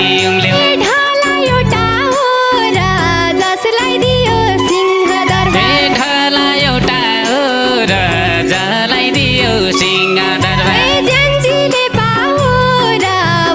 बेसारी उम्ल्यो ढाला एउटा हो र जसलाई दियो सिंह दरबार ढाला एउटा हो र जसलाई दियो सिंह दरबार जेन्जीले पाहो र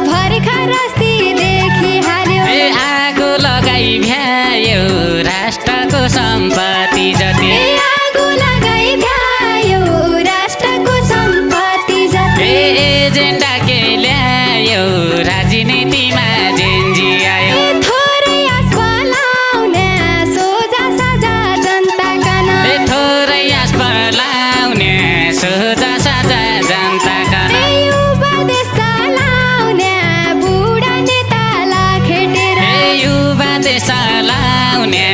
भर्खर रस्तीदेखि हाल्यो आगो लगाई भ्यायो राष्ट्रको सम्पत्ति जति आगो लगाई भ्यायो राष्ट्रको सम्पत्ति जति एजेन्डा के ल्यायो राजनीतिमा जेन्जी आयो थोरै आस पलाउने सोझा साझा जनताका नाम थोरै आस पलाउने सोझा साझा जनताका युवा देश चलाउने बुढा नेतालाई खेटेर युवा देश चलाउने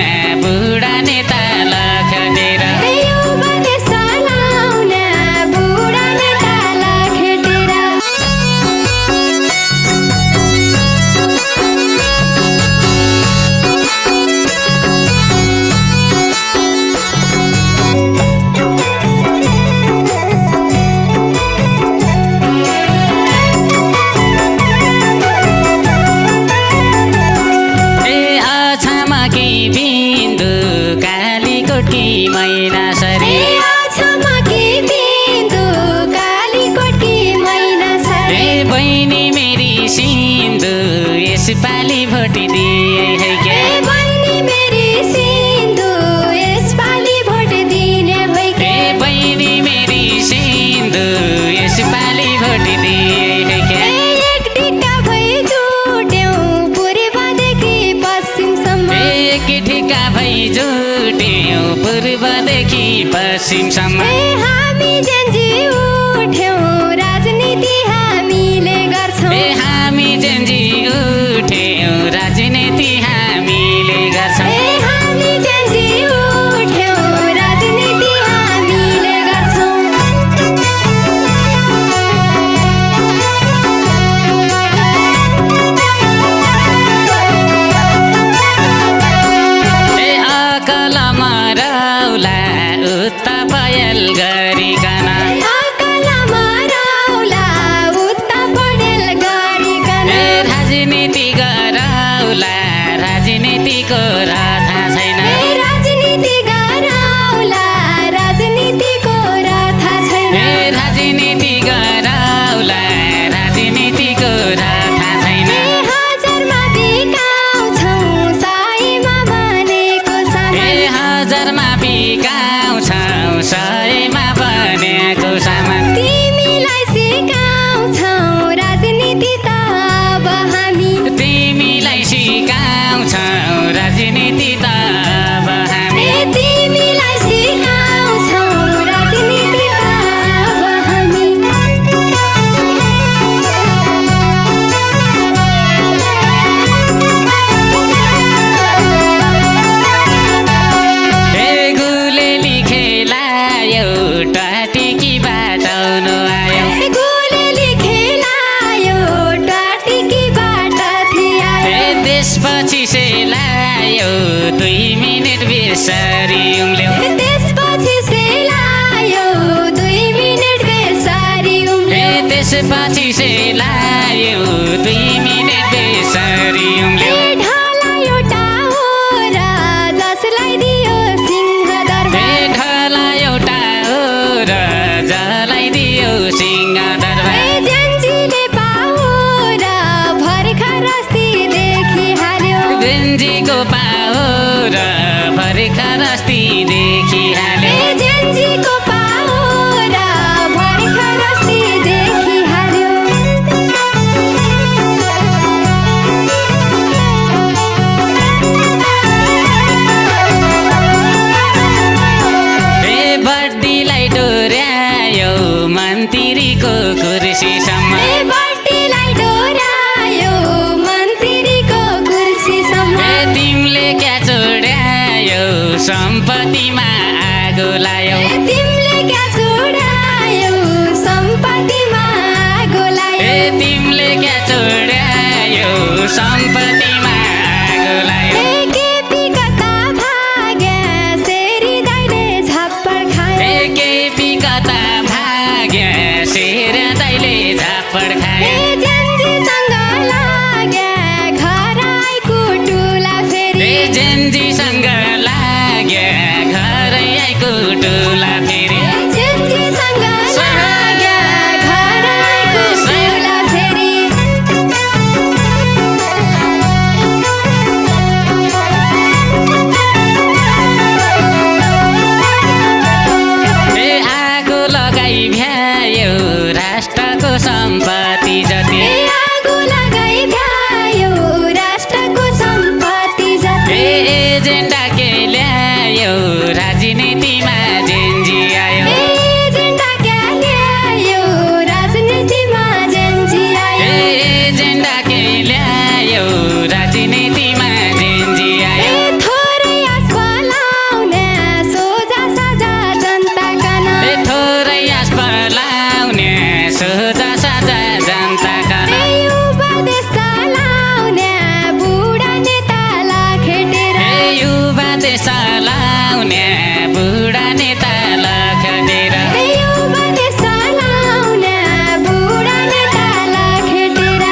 बुढा नेतालाई खेटेर युवा देश चलाउने बुढा नेतालाई खेटेर अछामकी बिन्दु कालीकोटकी मैना सरी छमकी बिन्दु कालीकोटकी मैना सरी बहिनी मेरी सिन्धु यसपालि भोट दिए है के बहिनी मेरी सिन्धु यसपालि भोट दिने होइ के बहिनी मेरी सिन्धु यसपालि भोट दिए है के एक टिका भई जुट्यौं पूर्वदेखि पश्चिमसम्म एक ठिका भई जुट्यौं पूर्वदेखि पश्चिमसम्म हामी जेन्जी उठ्यौं राजनीति हामीले गर्छौं हामी जेन्जी उठ्यौं राजनीति हामीले गर्छौं हामी जेन्जी उठ्यौं राजनीति हामीले गर्छौं अकलमा रौला उता पयल गरिकन अकलमा रौला उता पडेल गरिकन राजनीति गरौला राजनीतिको रथा छैन राजनीति गरौला राजनीतिको रथा छैन राजनीति गरौला राजनीतिको रथा छैन हजारमा बिकाउँछौं सयमा बनेको सामान हजारमा बिकाउँछौं सयमा बनेको सामान तिमीलाई सिकाउँछौं राजनीति त अब हामी तिमीलाई सिकाउँछौं राजनीति त अब हामी तिमीलाई सिकाउँछौं राजनीति त अब हामी गुलेली खेलायो टाटिकी बाटाउनु आयो गोलेली खेलायो टाटिकीबाट थियायो त्यसपछि सेलायो 2 मिनेट बेसारी उम्ल्यो त्यसपछि सेलायो 2 मिनेट बेसारी उम्ल्यो त्यसपछि सेलायो 2 मिनेट बेसारी उम्ल्यो ढाला एउटा हो र जसलाई दियो सिंह दरबार ढाला एउटा हो र जसलाई दियो सिंह दरबार जेन्जीले पाहो र भर्खर रस्तीदेखि हाल्यो जेन्जीको पाहो र भर्खर रस्तीदेखि हाल्यो जेन्जीको पाहो र भर्खर रस्तीदेखि हाल्यो बड्डीलाई डोर्यायो मन्त्रीको कुर्सीसम्म बड्डीलाई डोर्यायो मन्त्रीको कुर्सीसम्म तिमीले क्या चोड्यायो सम्पत्तिमा आगो लायो तिमीले क्या चोड्यायो सम्पत्तिमा आगो लायो तिमीले क्या चोड्यायो सम्पत्तिमा आगो लायो केपी कता भाग्या सेरी दाइले झाप्पड खायो केपी कता भाग्या शेर दाइले झापड खायो जेन्जीसँग लाग्या चलाउने बुढा नेता लखेटेर उपदेश लाउने बुढा नेता लखेटेर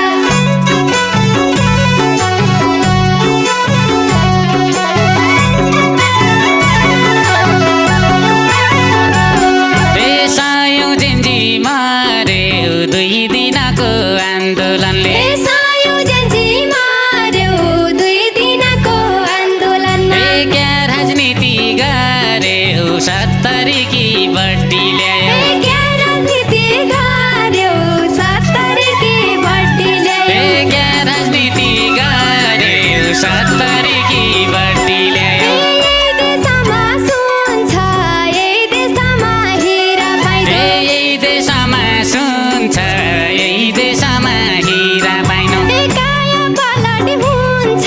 सयौं जेन्जी मर्यो 2 दिनको आन्दोलनले सयौं जेन्जी मर्यो 2 दिनको आन्दोलनमा क्या राजनीति गर्यो 70 की बड्डी ल्यायो क्या राजनीति गर्यो 70 की बड्डी ल्यायो क्या राजनीति गर्यो 70 की बड्डी ल्यायो यही देशमा सुन्छ यही देशमा हिरा पाइन्छ यही देशमा सुन्छ यही देशमा हिरा पाइनु काया पलट हुन्छ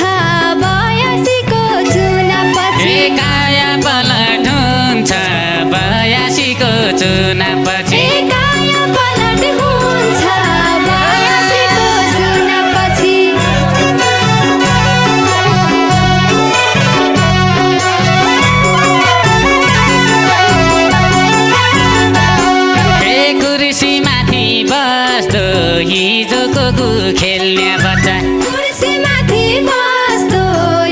82को चुनावपछि काया पलट हुन्छ 82 को चुनावपछि काया पलट हुन्छ 82 को चुनावपछि कुर्सीमाथि बस्दो हिजोको खेल्ने बच्चा कुर्सीमाथि बस्दो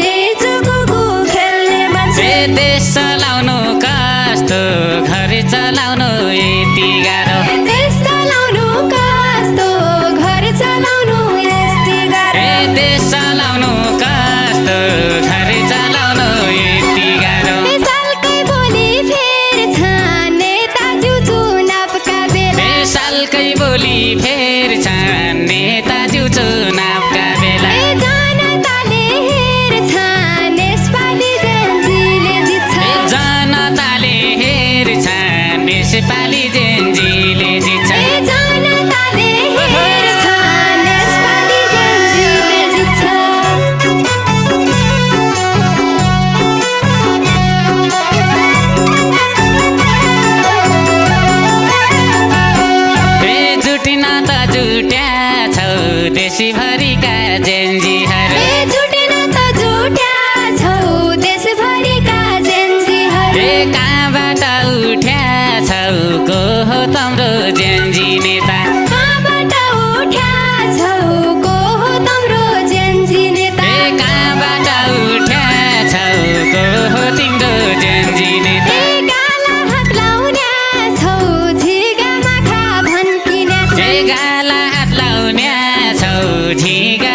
हिजोको खेल्ने मान्छे देश चलाउनु कस्तो घर चलाउनु यति गाह्रो देश चलाउनु कस्तो घर चलाउनु यति गाह्रो देश चलाउनु कस्तो घर चलाउनु यति गाह्रो सालकै बोली फेर्छ नेताज्यू चुनावका बेला सालकै बोली फेर्छ नेताज्यू चुनावका बेला जनताले हेर्छन् यसपालि जेन्जीले जित्छ जनताले हेर्छन् यसपालि जेन्जीले जित्छ जनताले हेर्छन् यसपालि जेन्जीले जित्छ जुटिन त जुट्या छौ देशभरिका जेन्जीहरू जुटेन त जुट्या छौ देशभरिका जेन्जीहरू कहाँबाट उठ्या छौ को हो तम्रो जेन्जी नेता कहाँबाट उठ्या छौ को हो तम्रो जेन्जी नेता कहाँबाट उठ्या छौ को हो तिम्रो जेन्जी नेता गाला हात लाउने छौ झिगा माखा भन्किने गाला हात लाउने छौ झिगा